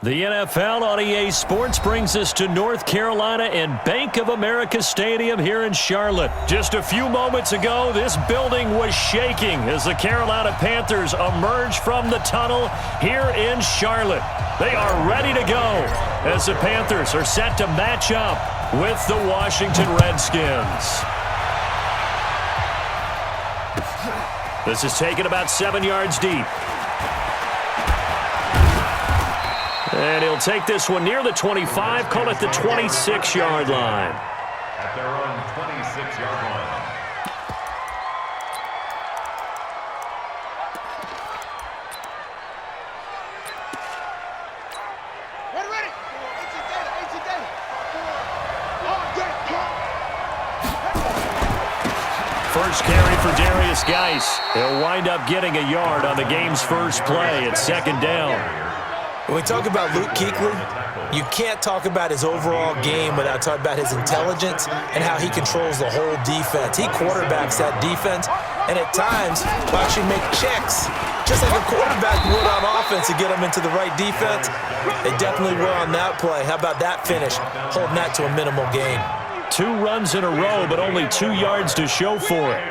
The NFL on EA Sports brings us to North Carolina and Bank of America Stadium here in Charlotte. Just a few moments ago, this building was shaking as the Carolina Panthers emerged from the tunnel here in Charlotte. They are ready to go as the Panthers are set to match up with the Washington Redskins. This is taken about 7 yards deep. And he'll take this one near the 25, call it the 26-yard line. At their own 26-yard line. Ready. First carry for Darius Geis. He'll wind up getting a yard on the game's first play at second down. When we talk about Luke Kuechly, you can't talk about his overall game without talking about his intelligence and how he controls the whole defense. He quarterbacks that defense, and at times will actually make checks, just like a quarterback would on offense to get them into the right defense. They definitely were on that play. How about that finish, holding that to a minimal gain? 2 runs in a row, but only 2 yards to show for it.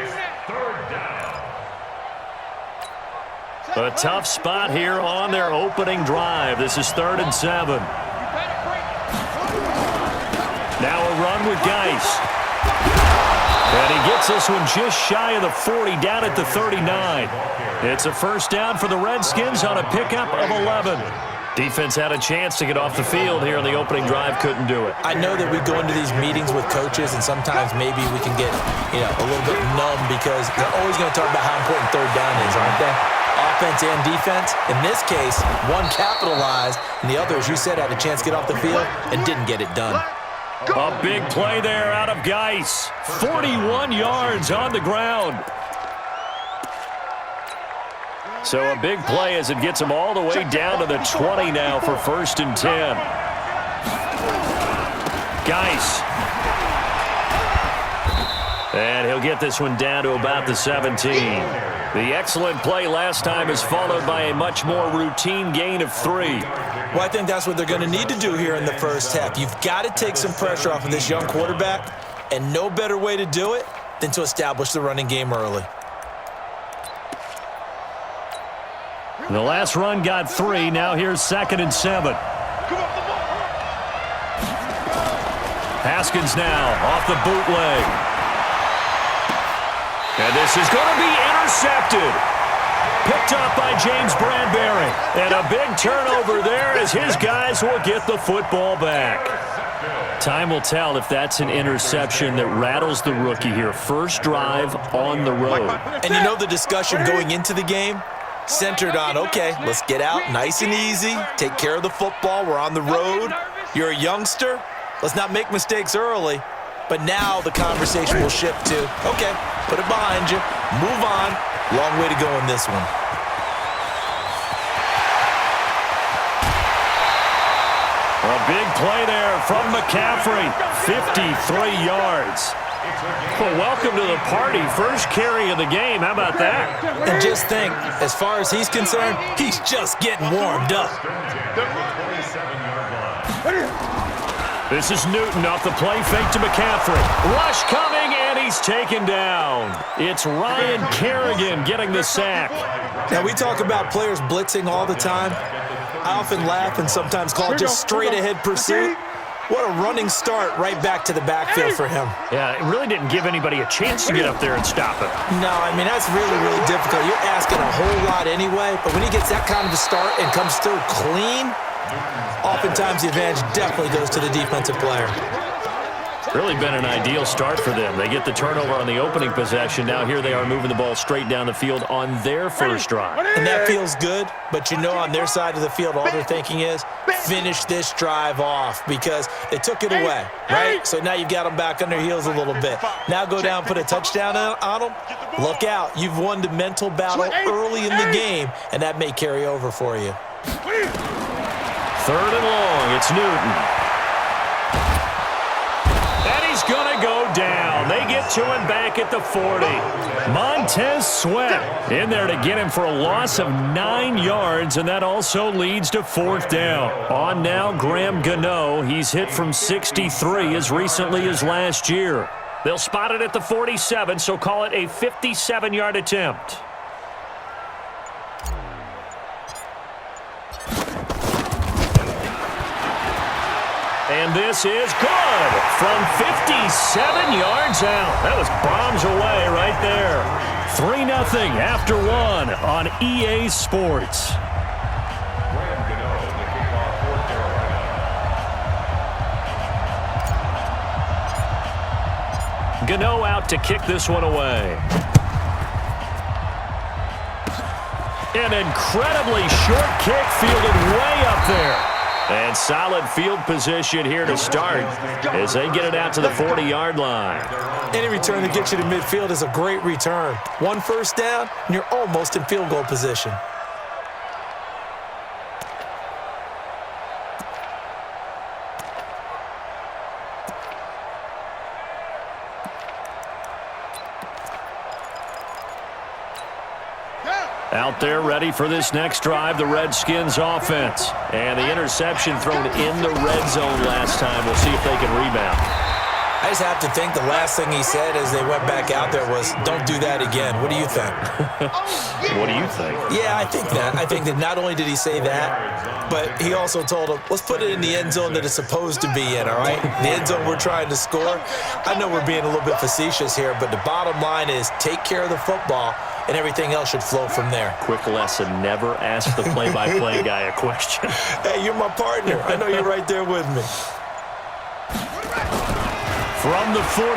A tough spot here on their opening drive. This is 3rd and 7. Now a run with Geis. And he gets this one just shy of the 40, down at the 39. It's a first down for the Redskins on a pickup of 11. Defense had a chance to get off the field here in the opening drive, couldn't do it. I know that we go into these meetings with coaches, and sometimes maybe we can get, a little bit numb because they're always going to talk about how important third down is, aren't they? Offense and defense. In this case, one capitalized, and the other, as you said, had a chance to get off the field and didn't get it done. A big play there out of Geis. 41 yards on the ground. So a big play as it gets him all the way down to the 20 now for 1st and 10. Geis. And he'll get this one down to about the 17. The excellent play last time is followed by a much more routine gain of 3. Well, I think that's what they're going to need to do here in the first half. You've got to take some pressure off of this young quarterback, and no better way to do it than to establish the running game early. The last run got 3. Now here's 2nd and 7. Haskins now off the bootleg. And this is going to be intercepted. Picked up by James Bradbury. And a big turnover there as his guys will get the football back. Time will tell if that's an interception that rattles the rookie here. First drive on the road. And the discussion going into the game centered on, okay, let's get out nice and easy, take care of the football, we're on the road, you're a youngster, let's not make mistakes early. But now the conversation will shift to, okay, put it behind you, move on, long way to go in this one. A big play there from McCaffrey, 53 yards. Well, welcome to the party. First carry of the game. How about that? And just think, as far as he's concerned, he's just getting warmed up. This is Newton off the play fake to McCaffrey. Rush coming, and he's taken down. It's Ryan Kerrigan getting the sack. Now, we talk about players blitzing all the time. I often laugh and sometimes call it just straight-ahead pursuit. What a running start right back to the backfield for him. Yeah, it really didn't give anybody a chance to get up there and stop it. No, that's really, really difficult. You're asking a whole lot anyway, but when he gets that kind of a start and comes through clean, oftentimes the advantage definitely goes to the defensive player. Really been an ideal start for them. They get the turnover on the opening possession. Now here they are moving the ball straight down the field on their first drive. And that feels good, but on their side of the field, all they're thinking is finish this drive off because they took it away, right? So now you've got them back on their heels a little bit. Now go down, put a touchdown on them. Look out. You've won the mental battle early in the game, and that may carry over for you. 3rd and long. It's Newton. And he's going to go down. They get to him back at the 40. Montez Sweat in there to get him for a loss of 9 yards, and that also leads to 4th down. On now, Graham Gano. He's hit from 63 as recently as last year. They'll spot it at the 47, so call it a 57-yard attempt. And this is good from 57 yards out. That was bombs away right there. 3-0 after 1 on EA Sports. Gano out to kick this one away. An incredibly short kick fielded way up there. And solid field position here to start as they get it out to the 40-yard line. Any return that gets you to midfield is a great return. 1 first down, and you're almost in field goal position. Out there ready for this next drive, the Redskins offense. And the interception thrown in the red zone last time. We'll see if they can rebound. I just have to think the last thing he said as they went back out there was, don't do that again. What do you think? What do you think? Yeah, I think that. I think that not only did he say that, but he also told him, let's put it in the end zone that it's supposed to be in, all right? The end zone we're trying to score. I know we're being a little bit facetious here, but the bottom line is take care of the football, and everything else should flow from there. Quick lesson, never ask the play-by-play guy a question. Hey, you're my partner. I know you're right there with me. From the 44,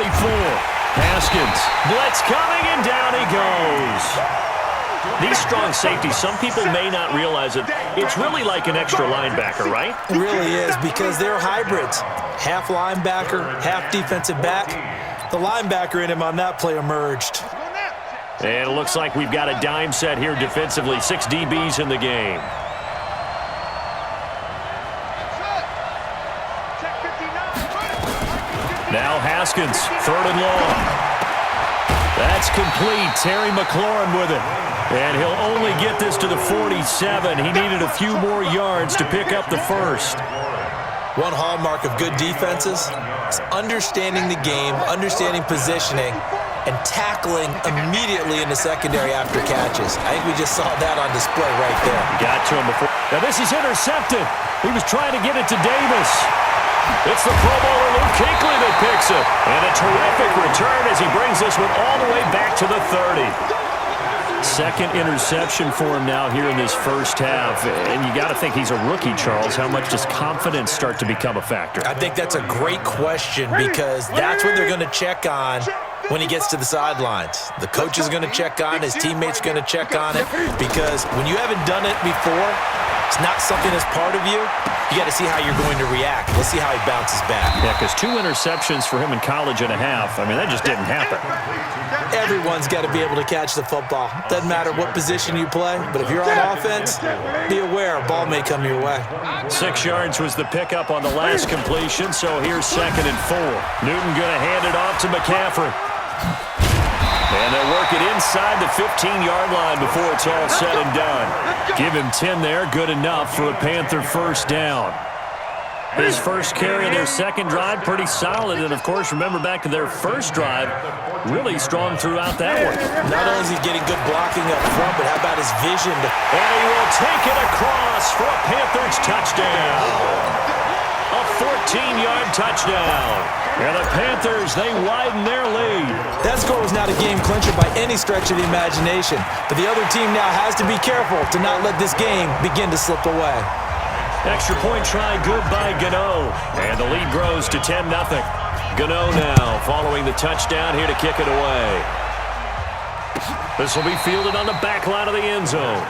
Haskins. Blitz coming, and down he goes. These strong safeties, some people may not realize it. It's really like an extra linebacker, right? It really is, because they're hybrids. Half linebacker, half defensive back. The linebacker in him on that play emerged. And it looks like we've got a dime set here defensively. 6 DBs in the game. Now Haskins, 3rd and long. That's complete. Terry McLaurin with it. And he'll only get this to the 47. He needed a few more yards to pick up the first. One hallmark of good defenses is understanding the game, understanding positioning, and tackling immediately in the secondary after catches. I think we just saw that on display right there. Got to him before. Now this is intercepted. He was trying to get it to Davis. It's the Pro Bowler Luke Kuechly that picks it. And a terrific return as he brings this one all the way back to the 30. Second interception for him now here in this first half. And you got to think he's a rookie, Charles. How much does confidence start to become a factor? I think that's a great question, because that's what they're going to check on when he gets to the sidelines. The coach is going to check on, his teammates going to check on it, because when you haven't done it before, it's not something that's part of you. You got to see how you're going to react. Let's see how he bounces back. Yeah, because 2 interceptions for him in college and a half. I mean, that just didn't happen. Everyone's got to be able to catch the football. Doesn't matter what position you play, but if you're on offense, be aware a ball may come your way. 6 yards was the pickup on the last completion, so here's 2nd and 4. Newton going to hand it off to McCaffrey. And they'll work it inside the 15-yard line before it's all said and done. Give him 10 there, good enough for a Panther first down. His first carry of their second drive, pretty solid. And, of course, remember back to their first drive, really strong throughout that one. Not only is he getting good blocking up front, but how about his vision? And he will take it across for a Panthers touchdown. A 14-yard touchdown. And the Panthers, they widen their lead. That score was not a game clincher by any stretch of the imagination. But the other team now has to be careful to not let this game begin to slip away. Extra point try good by Gano. And the lead grows to 10-0. Gano now following the touchdown here to kick it away. This will be fielded on the back line of the end zone.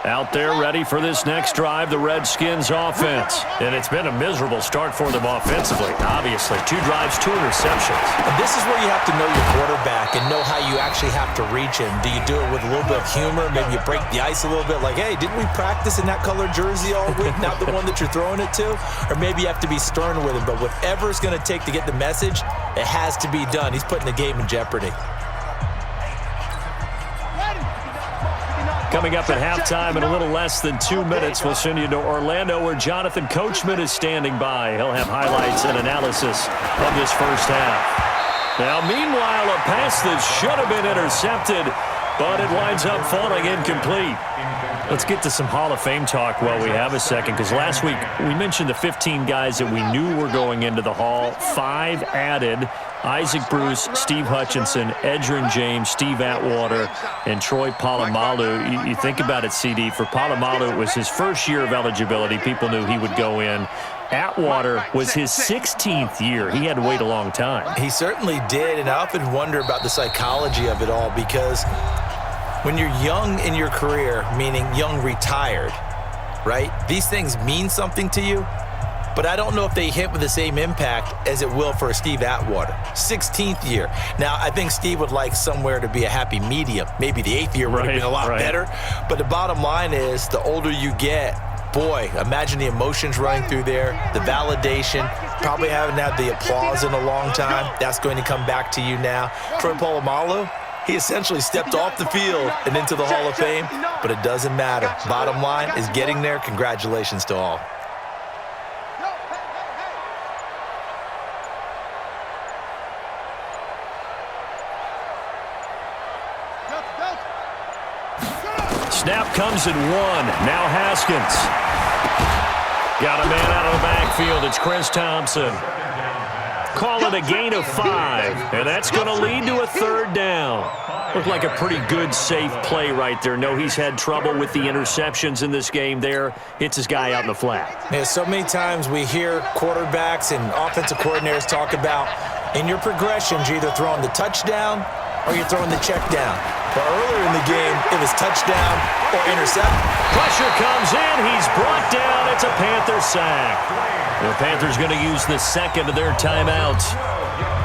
Out there ready for this next drive, the Redskins offense. And it's been a miserable start for them offensively, obviously. 2 drives, 2 interceptions. And this is where you have to know your quarterback and know how you actually have to reach him. Do you do it with a little bit of humor? Maybe you break the ice a little bit like, hey, didn't we practice in that color jersey all week, not the one that you're throwing it to? Or maybe you have to be stern with him. But whatever it's going to take to get the message, it has to be done. He's putting the game in jeopardy. Coming up at halftime in a little less than 2 minutes, we'll send you to Orlando where Jonathan Coachman is standing by. He'll have highlights and analysis of this first half. Now, meanwhile, a pass that should have been intercepted, but it winds up falling incomplete. Let's get to some Hall of Fame talk while we have a second, because last week we mentioned the 15 guys that we knew were going into the Hall. 5 added: Isaac Bruce, Steve Hutchinson, Edgerrin James, Steve Atwater, and Troy Polamalu. You think about it, CD. For Polamalu, it was his first year of eligibility. People knew he would go in. Atwater was his 16th year. He had to wait a long time. He certainly did, and I often wonder about the psychology of it all, because when you're young in your career, meaning young retired, right, these things mean something to you, but I don't know if they hit with the same impact as it will for a Steve Atwater. 16th year. Now, I think Steve would like somewhere to be a happy medium. Maybe the 8th year would have been a lot better. But the bottom line is, the older you get, boy, imagine the emotions running through there, the validation, probably haven't had the applause in a long time. That's going to come back to you now. Troy Polamalu, he essentially stepped off the field and into the Hall of Fame, but it doesn't matter. Bottom line is getting there. Congratulations to all. Snap comes at 1. Now Haskins. Got a man out of the backfield. It's Chris Thompson. Call it a gain of 5, and that's going to lead to a 3rd down. Looked like a pretty good, safe play right there. No, he's had trouble with the interceptions in this game there. Hits his guy out in the flat. Yeah, so many times we hear quarterbacks and offensive coordinators talk about, in your progressions, you're either throwing the touchdown or you're throwing the check down. But earlier in the game, it was touchdown or intercept. Pressure comes in. He's brought down. It's a Panther sack. The Panthers going to use the second of their timeouts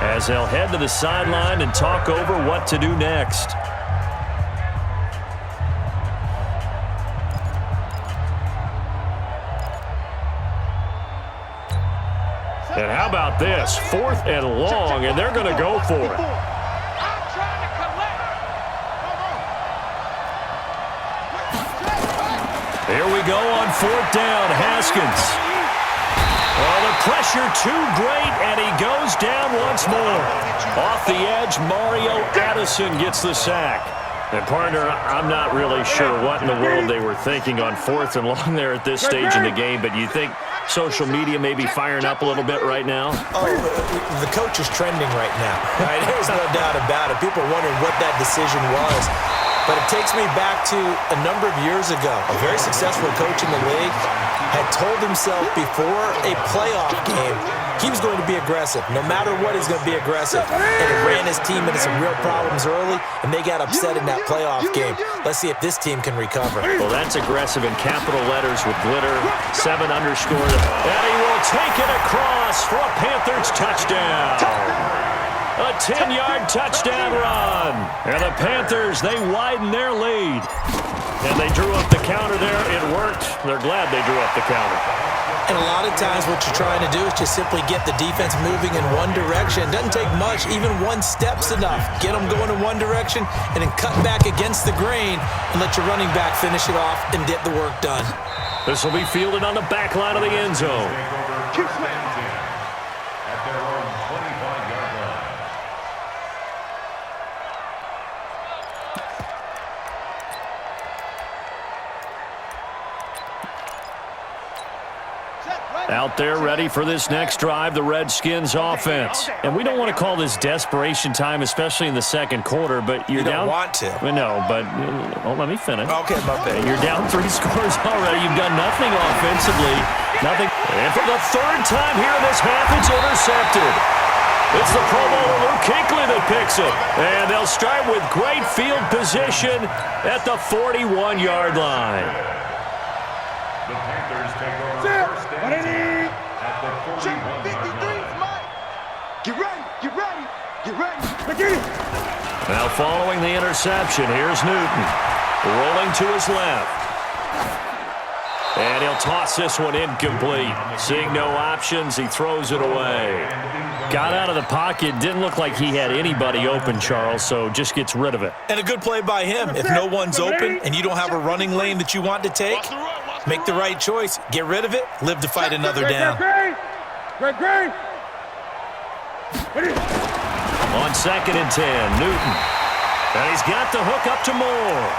as they'll head to the sideline and talk over what to do next. And how about this? 4th and long, and they're going to go for it. Here we go on 4th down. Haskins. Oh, the pressure too great, and he goes down once more. Off the edge, Mario Addison gets the sack. And, partner, I'm not really sure what in the world they were thinking on 4th and long there at this stage in the game, but you think social media may be firing up a little bit right now? Oh, the coach is trending right now. Right? There's no doubt about it. People are wondering what that decision was. But it takes me back to a number of years ago. A very successful coach in the league had told himself before a playoff game he was going to be aggressive. No matter what, he's going to be aggressive. And it ran his team into some real problems early, and they got upset in that playoff game. Let's see if this team can recover. Well, that's aggressive in capital letters with glitter. 7 underscore. And he will take it across for a Panthers touchdown. A 10-yard touchdown run. And the Panthers, they widen their lead. And they drew up the counter there. It worked. They're glad they drew up the counter. And a lot of times what you're trying to do is just simply get the defense moving in one direction. It doesn't take much. Even one step's enough. Get them going in one direction and then cut back against the grain and let your running back finish it off and get the work done. This will be fielded on the back line of the end zone. Out there ready for this next drive, the Redskins offense. And we don't want to call this desperation time, especially in the second quarter, but you're down. You don't want to. No, but let me finish. Okay, my bad. You're down 3 scores already. You've done nothing offensively. Nothing. And for the 3rd time here in this half, it's intercepted. It's the Pro Bowler Luke Kuechly that picks it. And they'll start with great field position at the 41-yard line. The Panthers take over first and 10 at the 41-yard line. Get ready, get ready, get ready. Now following the interception, here's Newton. Rolling to his left. And he'll toss this one incomplete. Seeing no options, he throws it away. Got out of the pocket. Didn't look like he had anybody open, Charles, so just gets rid of it. And a good play by him. If no one's open and you don't have a running lane that you want to take, make the right choice. Get rid of it. Live to fight another down. On 2nd and 10, Newton. And he's got the hook up to Moore.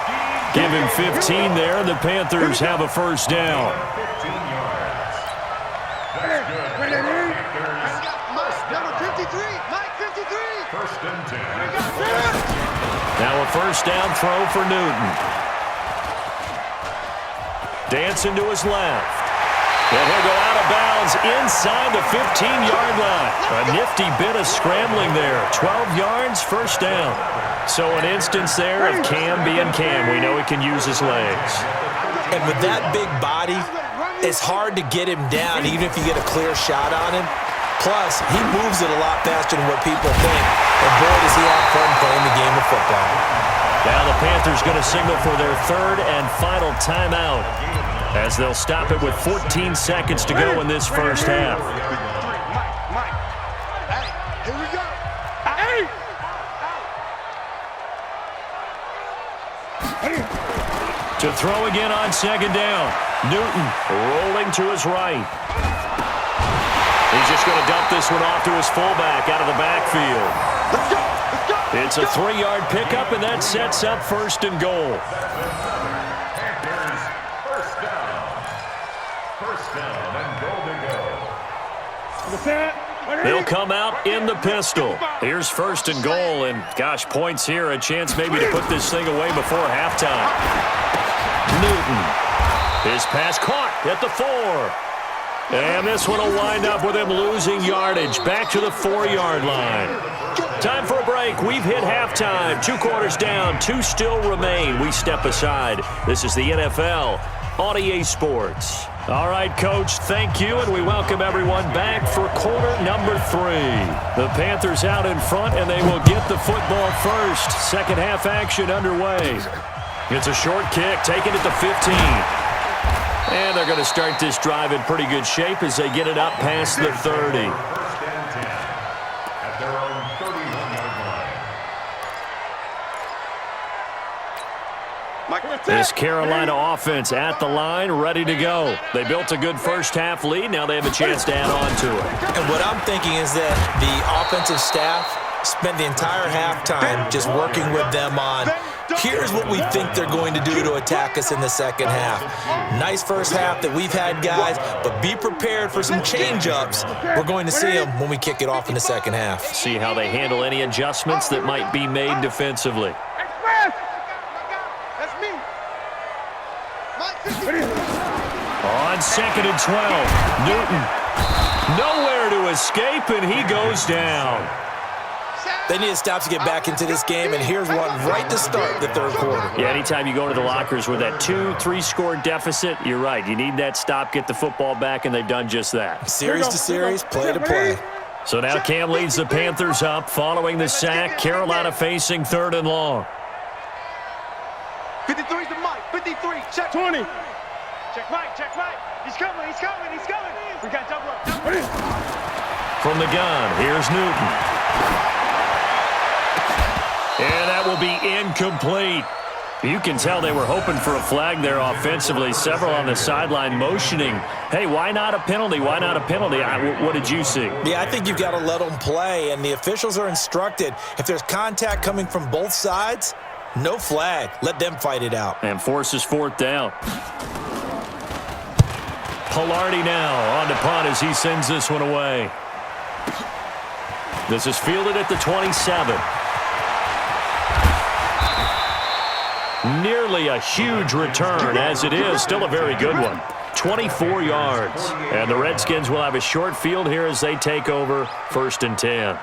Give him 15 there, and the Panthers have a first down. 15 yards. That's good. Number 53, Mike 53. First and 10. Now a first down throw for Newton. Dancing to his left. And he'll go out of bounds inside the 15-yard line. A nifty bit of scrambling there. 12 yards, first down. So an instance there of Cam being Cam. We know he can use his legs. And with that big body, it's hard to get him down even if you get a clear shot on him. Plus, he moves it a lot faster than what people think. And boy, does he have fun playing the game of football. Now the Panthers going to signal for their third and final timeout as they'll stop it with 14 seconds to go in this first half. Mike. Hey, here we go. Hey. To throw again on second down. Newton rolling to his right. He's just going to dump this one off to his fullback out of the backfield. Let's go. Let's go. It's a 3-yard pickup, and that sets up first and goal. Panthers, first down. First down and goal to go. They'll come out in the pistol. Here's first and goal, and gosh, points here. A chance maybe to put this thing away before halftime. Newton. His pass caught at the 4. And this one will wind up with him losing yardage back to the 4-yard line. Time for a break. We've hit halftime. 2 quarters down. 2 still remain. We step aside. This is the NFL on EA Sports. All right, Coach, thank you, and we welcome everyone back for quarter number 3. The Panthers out in front, and they will get the football first. Second half action underway. It's a short kick, taken at the 15. And they're going to start this drive in pretty good shape as they get it up past the 30. First and 10 at their own 31-yard line. This Carolina offense at the line, ready to go. They built a good first half lead. Now they have a chance to add on to it. And what I'm thinking is that the offensive staff spent the entire halftime just working with them on, here's what we think they're going to do to attack us in the second half. Nice first half that we've had, guys, but be prepared for some change-ups. We're going to see them when we kick it off in the second half. See how they handle any adjustments that might be made defensively. That's me. Mike 53. On 2nd and 12, Newton nowhere to escape, and he goes down. They need to stop to get back into this game, and here's one right to start the third quarter. Yeah, anytime you go to the lockers with that 2-3 score deficit, you're right. You need that stop, get the football back, and they've done just that. Series to series, play to play. So now Cam leads the Panthers up following the sack. Carolina facing 3rd and long. 53's to Mike. 53. Check 20. Check Mike. He's coming. We got double up. From the gun, here's Newton. And that will be incomplete. You can tell they were hoping for a flag there offensively. Several on the sideline motioning. Hey, why not a penalty? Why not a penalty? What did you see? Yeah, I think you've got to let them play, and the officials are instructed. If there's contact coming from both sides, no flag. Let them fight it out. And forces 4th down. Pilardi now on to punt as he sends this one away. This is fielded at the 27. Nearly a huge return, as it is. Still a very good one. 24 yards. And the Redskins will have a short field here as they take over 1st and 10.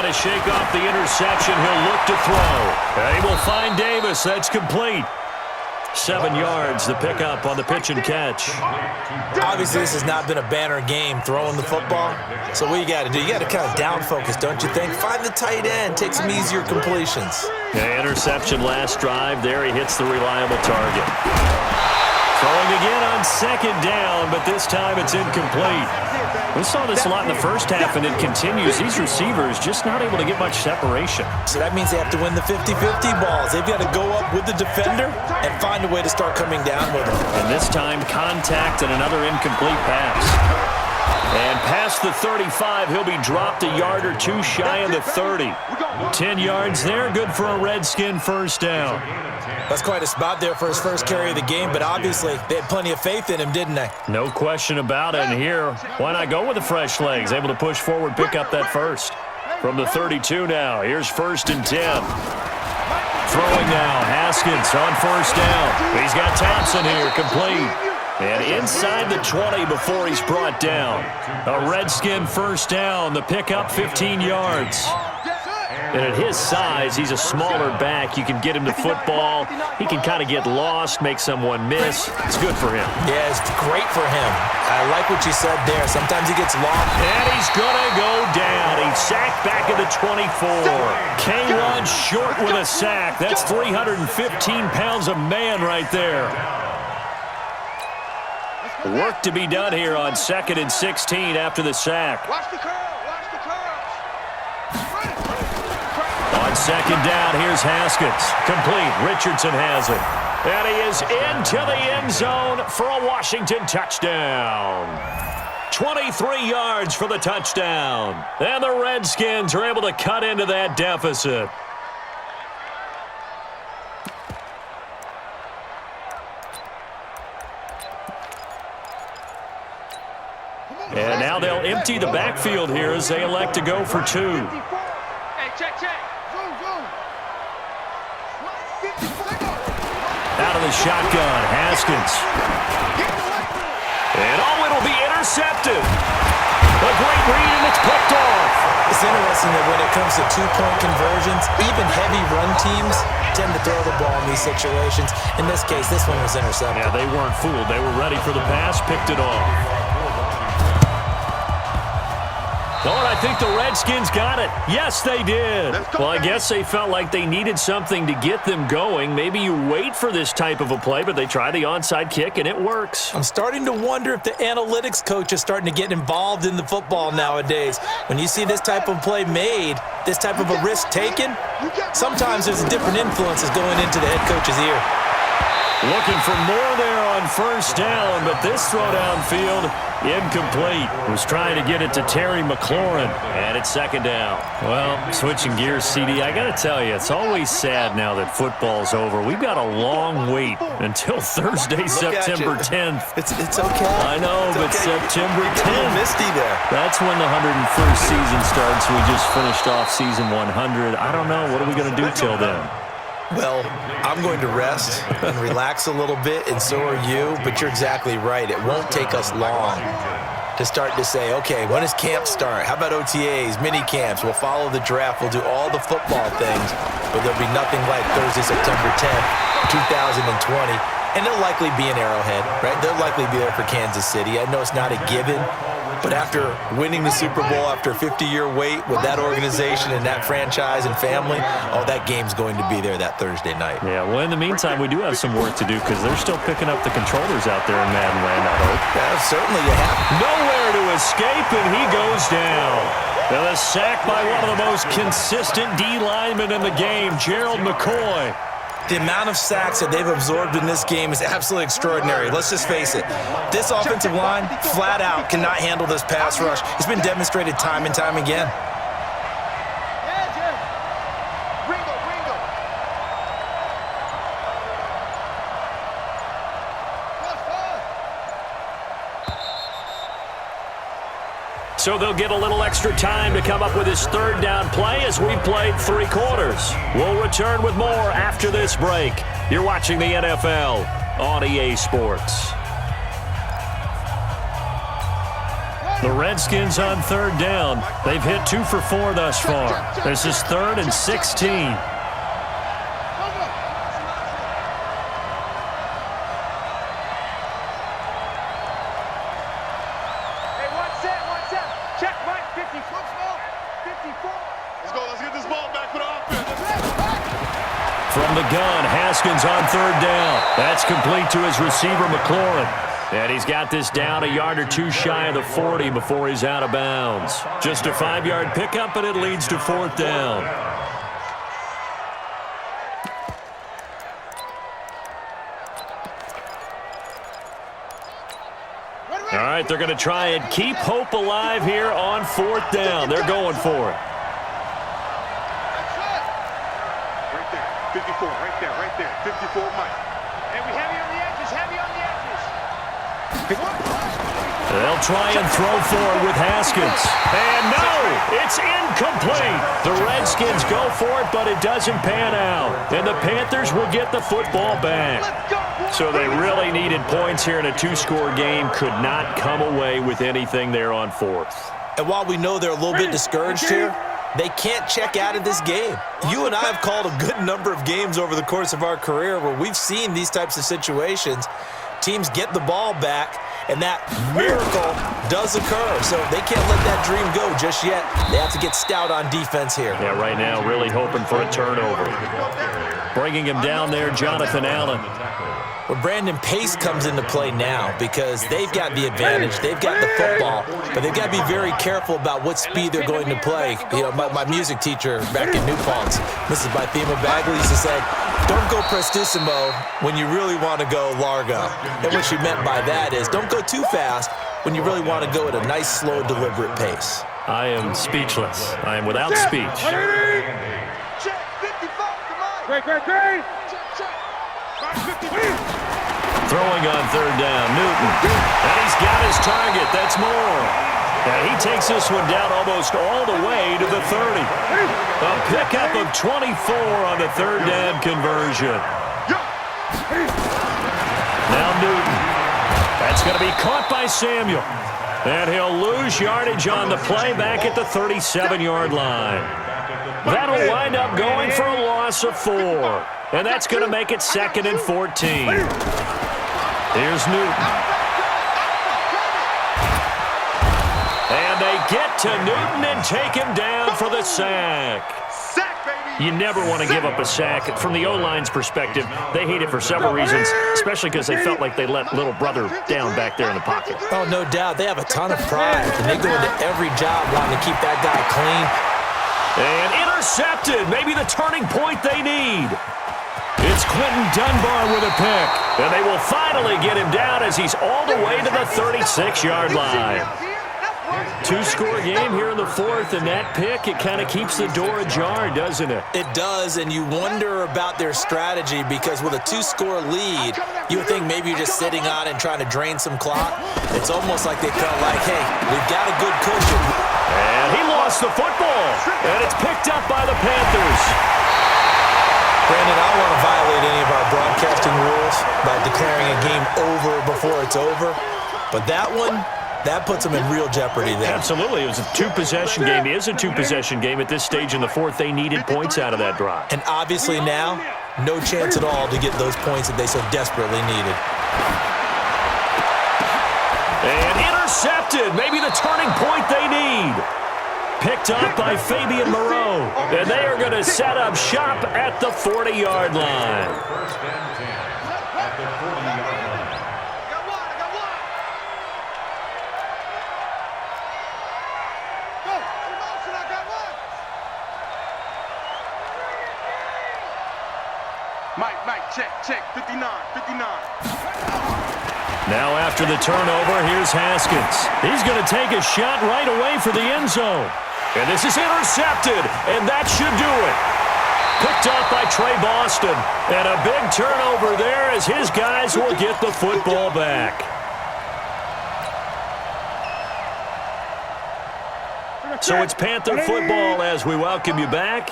to shake off the interception. He'll look to throw. He will find Davis. That's complete. 7 yards, the pickup on the pitch and catch. Obviously, this has not been a banner game throwing the football. So what you got to do, you got to kind of down focus, don't you think? Find the tight end, take some easier completions. Yeah, interception last drive. There he hits the reliable target. Throwing again on second down, but this time it's incomplete. We saw this a lot in the first half, and it continues. These receivers just not able to get much separation. So that means they have to win the 50-50 balls. They've got to go up with the defender and find a way to start coming down with them. And this time, contact and another incomplete pass. And past the 35, he'll be dropped a yard or two shy of the 30. 10 yards there, good for a Redskin first down. That's quite a spot there for his first carry of the game, but obviously they had plenty of faith in him, didn't they? No question about it. And here, why not go with the fresh legs? Able to push forward, pick up that first. From the 32 now, here's 1st and 10. Throwing now, Haskins on first down. He's got Thompson here, complete. And inside the 20 before he's brought down. A Redskin first down, the pickup 15 yards. And at his size, he's a smaller back. You can get him to football. He can kind of get lost, make someone miss. It's good for him. Yeah, it's great for him. I like what you said there. Sometimes he gets lost. And he's going to go down. He's sacked back at the 24. K1 short with a sack. That's 315 pounds of man right there. Work to be done here on 2nd and 16 after the sack. Watch the curl. Watch the curl. On second down, here's Haskins. Complete. Richardson has it. And he is into the end zone for a Washington touchdown. 23 yards for the touchdown. And the Redskins are able to cut into that deficit. And now they'll empty the backfield here as they elect to go for 2. Hey, check. Out of the shotgun, Haskins. And it'll be intercepted. A great read, and it's picked off. It's interesting that when it comes to two-point conversions, even heavy run teams tend to throw the ball in these situations. In this case, this one was intercepted. Yeah, they weren't fooled. They were ready for the pass, picked it off. Oh, and I think the Redskins got it. Yes, they did. Well, I guess they felt like they needed something to get them going. Maybe you wait for this type of a play, but they try the onside kick, and it works. I'm starting to wonder if the analytics coach is starting to get involved in the football nowadays. When you see this type of play made, this type of a risk taken, sometimes there's different influences going into the head coach's ear. Looking for more there on first down, but this throw downfield, incomplete. Was trying to get it to Terry McLaurin, and it's second down. Well, switching gears, CD, I got to tell you, it's always sad now that football's over. We've got a long wait until Thursday, September 10th. It's okay. I know, but okay. September 10th. Misty there. That's when the 101st season starts. We just finished off season 100. I don't know. What are we going to do till then? Well, I'm going to rest and relax a little bit, and so are you, but you're exactly right. It won't take us long to start to say, okay, when does camp start? How about OTAs, mini camps? We'll follow the draft. We'll do all the football things, but there'll be nothing like Thursday, September 10th, 2020. And they'll likely be in Arrowhead, right? They'll likely be there for Kansas City. I know it's not a given, but after winning the Super Bowl, after a 50-year wait with that organization and that franchise and family, that game's going to be there that Thursday night. Yeah, well, in the meantime, we do have some work to do because they're still picking up the controllers out there in Madden land, I hope. Yeah, certainly you have. Nowhere to escape, and he goes down. And a sack by one of the most consistent D linemen in the game, Gerald McCoy. The amount of sacks that they've absorbed in this game is absolutely extraordinary. Let's just face it. This offensive line, flat out, cannot handle this pass rush. It's been demonstrated time and time again. So they'll get a little extra time to come up with his third down play as we've played 3 quarters. We'll return with more after this break. You're watching the NFL on EA Sports. The Redskins on third down. They've hit 2 for 4 thus far. This is 3rd and 16. From the gun, Haskins on third down. That's complete to his receiver, McLaurin. And he's got this down a yard or 2 shy of the 40 before he's out of bounds. Just a 5-yard pickup, and it leads to 4th down. All right, they're going to try and keep hope alive here on 4th down. They're going for it. 54, right there, 54, Mike. And we heavy on the edges, They'll try and throw for it with Haskins. And no, it's incomplete. The Redskins go for it, but it doesn't pan out. And the Panthers will get the football back. So they really needed points here in a 2-score game. Could not come away with anything there on 4th. And while we know they're a little bit discouraged here, they can't check out of this game. You and I have called a good number of games over the course of our career where we've seen these types of situations. Teams get the ball back, and that miracle does occur. So they can't let that dream go just yet. They have to get stout on defense here. Yeah, right now really hoping for a turnover. Bringing him down there, Jonathan Allen. Well, Brandon, pace comes into play now because they've got the advantage. They've got the football, but they've got to be very careful about what speed they're going to play. You know, my music teacher back in New Paltz, Mrs. Bythema Bagley, used to say, don't go prestissimo when you really want to go largo. And what she meant by that is don't go too fast when you really want to go at a nice, slow, deliberate pace. I am speechless. I am without speech. Check, 55, come on. Great. Throwing on third down, Newton. And he's got his target. That's Moore. And he takes this one down almost all the way to the 30. A pickup of 24 on the third down conversion. Now Newton. That's going to be caught by Samuel. And he'll lose yardage on the play back at the 37-yard line. That'll wind up going for a loss of 4. And that's going to make it 2nd and 14. Here's Newton. And they get to Newton and take him down for the sack. You never want to give up a sack. From the O-line's perspective, they hate it for several reasons, especially because they felt like they let little brother down back there in the pocket. Oh, no doubt. They have a ton of pride, and they go into every job wanting to keep that guy clean. And intercepted. Maybe the turning point they need. It's Quentin Dunbar with a pick. And they will finally get him down as he's all the way to the 36-yard line. 2-score game here in the 4th, and that pick, it kind of keeps the door ajar, doesn't it? It does, and you wonder about their strategy because with a 2-score lead, you would think maybe you're just sitting on and trying to drain some clock. It's almost like they felt like, hey, we've got a good cushion. And he lost the football, and it's picked up by the Panthers. Brandon, I don't want to violate any of our broadcasting rules by declaring a game over before it's over, but that one, that puts them in real jeopardy there. Absolutely. It was a 2-possession game. It is a 2-possession game at this stage in the 4th. They needed points out of that drive. And obviously now, no chance at all to get those points that they so desperately needed. And intercepted. Maybe the turning point they need. Picked up by Fabian Moreau. And they are going to set up shop at the 40-yard line. 1st and 10 at the 40-yard line. Mike, check, 59. Now after the turnover, here's Haskins. He's going to take a shot right away for the end zone. And this is intercepted, and that should do it. Picked up by Trey Boston. And a big turnover there as his guys will get the football back. So it's Panther football as we welcome you back.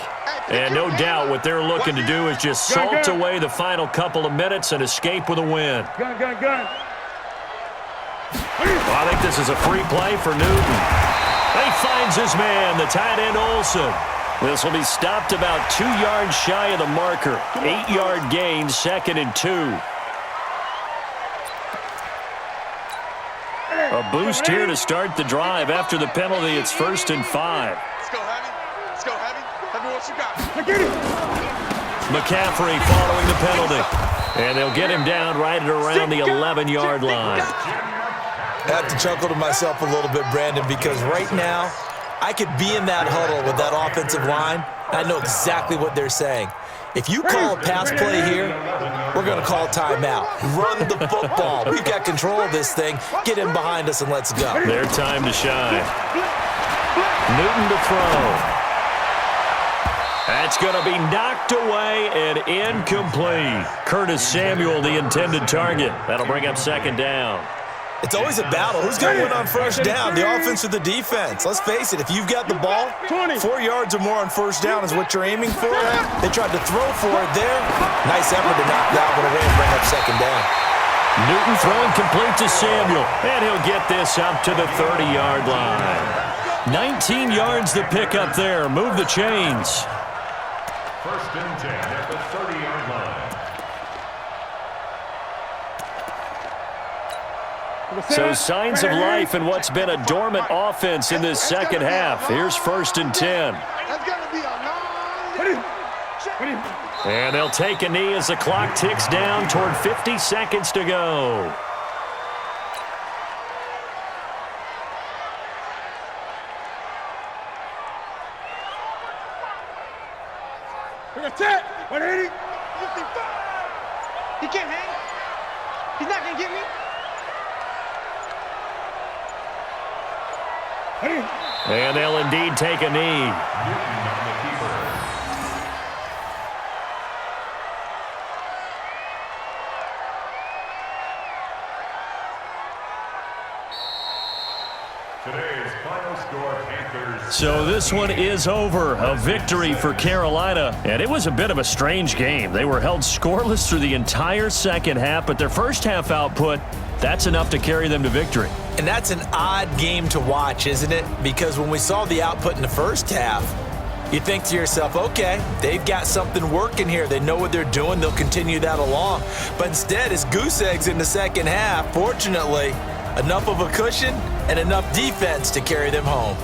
And no doubt what they're looking to do is just salt away the final couple of minutes and escape with a win. Gun. Well, I think this is a free play for Newton. He finds his man, the tight end Olsen. This will be stopped about 2 yards shy of the marker. 8-yard gain, 2nd and 2. A boost here to start the drive. After the penalty, it's 1st and 5. Let's go, Heavy. Let's go, Heavy. Tell me what you got. McCaffrey following the penalty. And they'll get him down right at around the 11-yard line. I have to chuckle to myself a little bit, Brandon, because right now I could be in that huddle with that offensive line, and I know exactly what they're saying. If you call a pass play here, we're going to call timeout. Run the football. We've got control of this thing. Get him behind us and let's go. Their time to shine. Newton to throw. That's going to be knocked away and incomplete. Curtis Samuel, the intended target. That'll bring up 2nd down. It's always a battle. Who's going to win on 1st down, the offense or the defense? Let's face it, if you've got the ball, 4 yards or more on 1st down is what you're aiming for. They tried to throw for it there. Nice effort to knock that one away and bring up 2nd down. Newton throwing complete to Samuel, and he'll get this up to the 30-yard line. 19 yards to pick up there. Move the chains. 1st and 10 at the 30-yard line. So signs of life in what's been a dormant offense in this second half. Here's 1st and 10. That's got to be a long... And they'll take a knee as the clock ticks down toward 50 seconds to go. He can't hang. He's not going to get me. And they'll indeed take a knee. Today's final score, Panthers. So this one is over. A victory for Carolina. And it was a bit of a strange game. They were held scoreless through the entire second half, but their first half output, that's enough to carry them to victory. And that's an odd game to watch, isn't it? Because when we saw the output in the first half, you think to yourself, okay, they've got something working here. They know what they're doing. They'll continue that along. But instead, it's goose eggs in the second half. Fortunately, enough of a cushion and enough defense to carry them home.